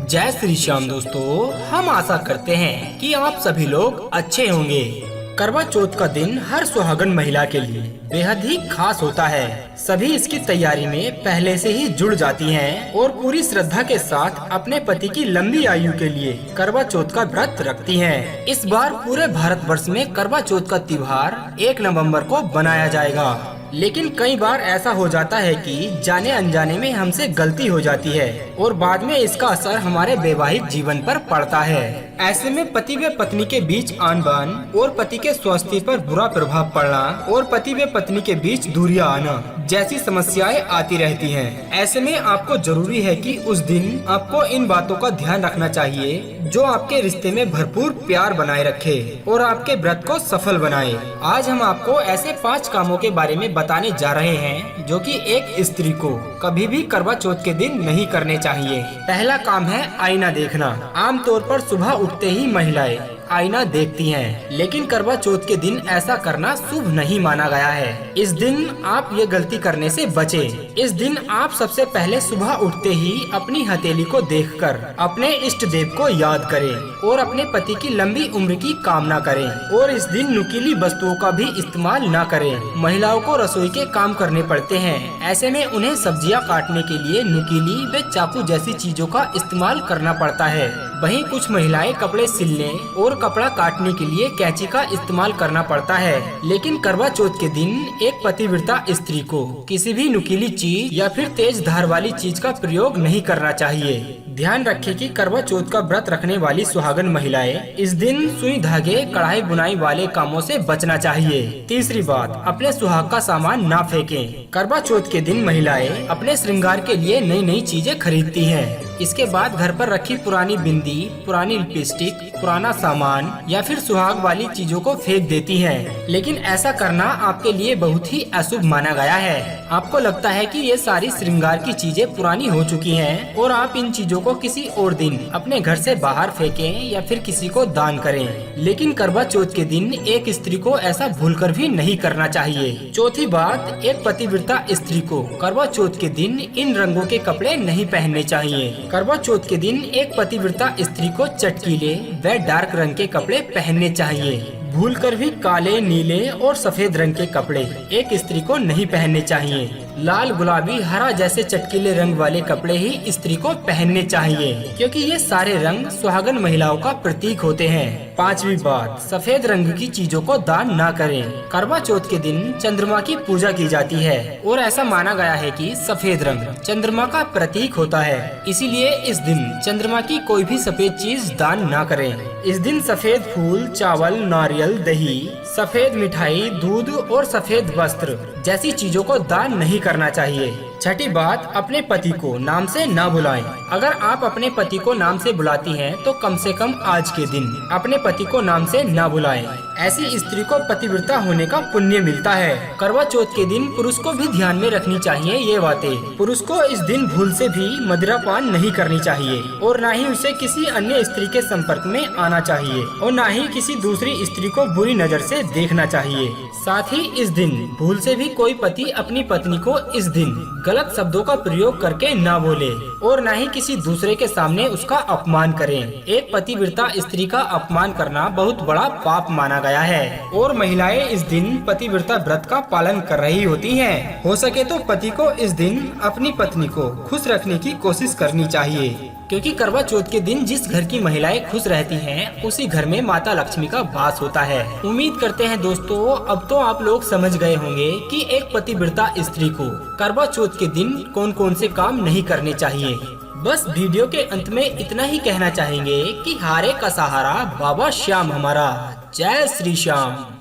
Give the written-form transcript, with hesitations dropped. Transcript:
जय श्री श्याम दोस्तों, हम आशा करते हैं कि आप सभी लोग अच्छे होंगे। करवा चौथ का दिन हर सुहागन महिला के लिए बेहद ही खास होता है। सभी इसकी तैयारी में पहले से ही जुड़ जाती हैं और पूरी श्रद्धा के साथ अपने पति की लंबी आयु के लिए करवा चौथ का व्रत रखती हैं। इस बार पूरे भारतवर्ष में करवा चौथ का त्योहार 1 नवंबर को बनाया जाएगा, लेकिन कई बार ऐसा हो जाता है कि जाने अनजाने में हमसे गलती हो जाती है और बाद में इसका असर हमारे वैवाहिक जीवन पर पड़ता है। ऐसे में पति व पत्नी के बीच आन बान और पति के स्वास्थ्य पर बुरा प्रभाव पड़ना और पति व पत्नी के बीच दूरियां आना जैसी समस्याएं आती रहती हैं। ऐसे में आपको जरूरी है कि उस दिन आपको इन बातों का ध्यान रखना चाहिए जो आपके रिश्ते में भरपूर प्यार बनाए रखे और आपके व्रत को सफल बनाए। आज हम आपको ऐसे 5 कामों के बारे में बताने जा रहे हैं जो कि एक स्त्री को कभी भी करवा चौथ के दिन नहीं करने चाहिए। पहला काम है आईना देखना। आमतौर पर सुबह उठते ही महिलाएं आईना देखती हैं, लेकिन करवा चौथ के दिन ऐसा करना शुभ नहीं माना गया है। इस दिन आप ये गलती करने से बचें। इस दिन आप सबसे पहले सुबह उठते ही अपनी हथेली को देखकर अपने इष्ट देव को याद करें और अपने पति की लंबी उम्र की कामना करें। और इस दिन नुकीली वस्तुओं का भी इस्तेमाल न करें। महिलाओं को रसोई के काम करने पड़ते हैं, ऐसे में उन्हें सब्जियां काटने के लिए नुकीली व चाकू जैसी चीजों का इस्तेमाल करना पड़ता है। वहीं कुछ महिलाएं कपड़े सिलने और कपड़ा काटने के लिए कैंची का इस्तेमाल करना पड़ता है। लेकिन करवा चौथ के दिन एक पतिव्रता स्त्री को किसी भी नुकीली चीज या फिर तेज धार वाली चीज का प्रयोग नहीं करना चाहिए। ध्यान रखें कि करवा चौथ का व्रत रखने वाली सुहागन महिलाएं इस दिन सुई धागे कढ़ाई बुनाई वाले कामों से बचना चाहिए। तीसरी बात, अपने सुहाग का सामान ना फेंकें। करवा चौथ के दिन महिलाएं अपने श्रृंगार के लिए नई नई चीजें खरीदती हैं। इसके बाद घर पर रखी पुरानी बिंदी, पुरानी लिपस्टिक, पुराना सामान या फिर सुहाग वाली चीजों को फेंक देती हैं। लेकिन ऐसा करना आपके लिए बहुत ही अशुभ माना गया है। आपको लगता है कि ये सारी श्रृंगार की चीजें पुरानी हो चुकी हैं और आप इन चीजों को किसी और दिन अपने घर से बाहर फेंकें या फिर किसी को दान करें। लेकिन करवा चौथ के दिन एक स्त्री को ऐसा भूलकर भी नहीं करना चाहिए। चौथी बात, एक पतिव्रता स्त्री को करवा चौथ के दिन इन रंगों के कपड़े नहीं पहनने चाहिए। करवा चौथ के दिन एक पतिव्रता स्त्री को चटकीले व डार्क रंग के कपड़े पहनने चाहिए। भूलकर भी काले, नीले और सफेद रंग के कपड़े एक स्त्री को नहीं पहनने चाहिए। लाल, गुलाबी, हरा जैसे चटकीले रंग वाले कपड़े ही स्त्री को पहनने चाहिए, क्योंकि ये सारे रंग सुहागन महिलाओं का प्रतीक होते हैं। पांचवी बात, सफेद रंग की चीजों को दान ना करें। करवा चौथ के दिन चंद्रमा की पूजा की जाती है और ऐसा माना गया है कि सफेद रंग चंद्रमा का प्रतीक होता है। इसीलिए इस दिन चंद्रमा की कोई भी सफेद चीज दान ना करें। इस दिन सफेद फूल, चावल, नारियल, दही, सफेद मिठाई, दूध और सफेद वस्त्र जैसी चीजों को दान नहीं करना चाहिए। छठी बात, अपने पति को नाम से ना बुलाएं। अगर आप अपने पति को नाम से बुलाती हैं तो कम से कम आज के दिन अपने पति को नाम से ना बुलाएं। ऐसी स्त्री को पतिव्रता होने का पुण्य मिलता है। करवा चौथ के दिन पुरुष को भी ध्यान में रखनी चाहिए ये बातें। पुरुष को इस दिन भूल से भी मदिरा पान नहीं करनी चाहिए और न ही उसे किसी अन्य स्त्री के संपर्क में आना चाहिए और न ही किसी दूसरी स्त्री को बुरी नजर से देखना चाहिए। साथ ही इस दिन भूल से भी कोई पति अपनी पत्नी को इस दिन गलत शब्दों का प्रयोग करके ना बोले और न ही किसी दूसरे के सामने उसका अपमान करें। एक पतिव्रता स्त्री का अपमान करना बहुत बड़ा पाप माना गया है और महिलाएं इस दिन पतिव्रता व्रत का पालन कर रही होती हैं। हो सके तो पति को इस दिन अपनी पत्नी को खुश रखने की कोशिश करनी चाहिए, क्योंकि करवा चौथ के दिन जिस घर की महिलाएं खुश रहती हैं, उसी घर में माता लक्ष्मी का वास होता है। उम्मीद करते हैं दोस्तों अब तो आप लोग समझ गए होंगे कि एक पतिव्रता स्त्री को करवा चौथ के दिन कौन कौन से काम नहीं करने चाहिए। बस वीडियो के अंत में इतना ही कहना चाहेंगे कि हारे का सहारा बाबा श्याम हमारा। जय श्री श्याम।